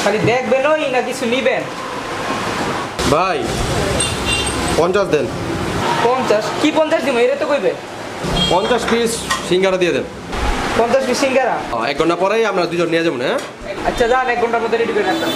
খালি দেখবেন ওই না কিছু নিবেন? ভাই 50 দেন। 50? কি 50 দিব? এরে তো কইবে 50 পিস সিঙ্গারা দিয়ে দেন। 50 পিস সিঙ্গারা। 1 ঘন্টা পরেই আমরা দুজন নিয়ে যাবো, হ্যাঁ? আচ্ছা যান, 1 ঘন্টার মধ্যে রেডি করে রাখতাম।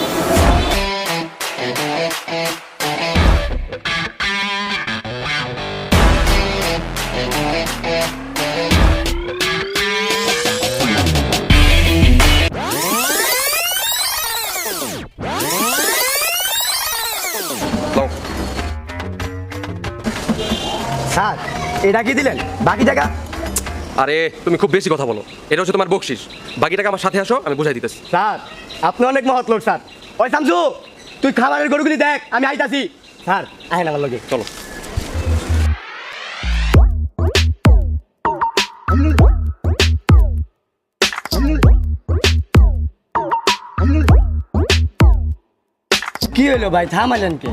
স্যার এটা কি দিলেন? বাকি টাকা? আরে তুমি খুব বেশি কথা বলো, এটা হচ্ছে তোমার বকশিস। বাকি টাকা আমার সাথে আসো, আমি বুঝাই দিতেছি। স্যার আপনি অনেক মহৎ লোক স্যার। ওই শামসু, তুই খাবারের গরুগুলি দেখ, আমি আইতাছি। স্যার আহেন আমার লগে। চলো। কি হইলো ভাই, থামালেন কে?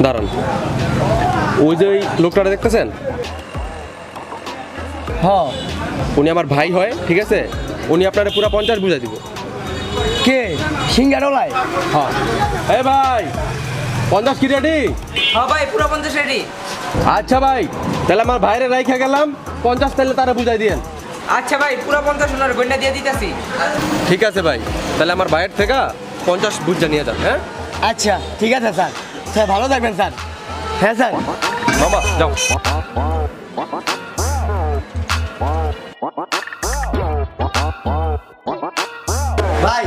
দাঁড়ান, ওই যে ওই লোকটা দেখতেছেন, হ, উনি আমার ভাই হয়, ঠিক আছে? উনি আপনারা পুরো 50 বুঝাই দিব। কে? সিঙ্গারওয়ালায়? হ্যাঁ। এই ভাই 50 কি রেডি? হ্যাঁ ভাই, পুরো 50 রেডি। আচ্ছা ভাই, তাহলে আমার ভাইরে রাইখা গেলাম, 50 তাহলে তারা বুঝাই দিয়েন। আচ্ছা ভাই, পুরো 50 ওনার গন্ডা দিয়ে দিতেছি। ঠিক আছে ভাই, তাহলে আমার ভাইয়ের থেকে 50 বুঝা নিয়ে যান, হ্যাঁ? আচ্ছা ঠিক আছে স্যার। স্যার ভালো থাকবেন স্যার। হ্যাঁ স্যার। মামা যাও। ভাই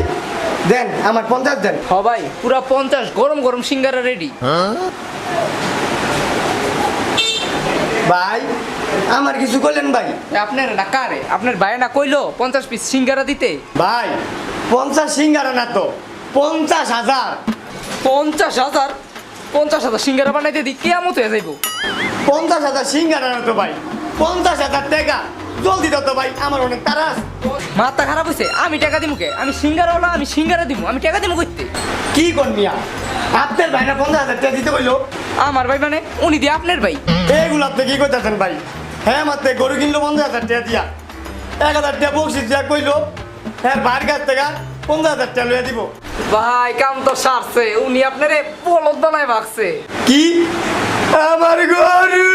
দেন, আমার 50 দেন। হ্যাঁ ভাই, পুরো 50 গরম গরম সিঙ্গারা রেডি। ভাই আমার কিছু করলেন ভাই? আপনার না কারে, আপনার ভাই না কইলো 50 পিস সিঙ্গারা দিতে? ভাই 50 সিঙ্গারা না তো, 50,000। 50,000? 50,000 সিঙ্গারা বানাইতে দি কিয়ামত হয়ে যাইব। 50,000 সিঙ্গারা না তো ভাই, 50,000 টাকা। জলদি দাও তো ভাই, আমার অনেক তাড়া আছে। মাথা খারাপ হইছে? আমি টাকা দিমু কে? আমি সিঙ্গারাওয়ালা, আমি সিঙ্গারা দিমু, আমি টাকা দিমু কইতে? কি করনিয়া? আপনার ভাই না 50,000 টাকা দিতে কইলো? আমার ভাই মানে উনি দিয়ে আপনার ভাই? এইগুলো আপনি কি করতেছেন ভাই? হ্যাঁ মাত্র গরু কিনলো 50,000 টাকা দিয়া, 1,000 টাকা বকশিস দিয়া কইলো হ্যাঁ ভাইয়ের কাছ থেকে 50,000 টাকা লইয়া দিব। ভাই কাম তো সারছে, উনি আপনারে বলদ বানায় ভাগছে। কি? আমার গরু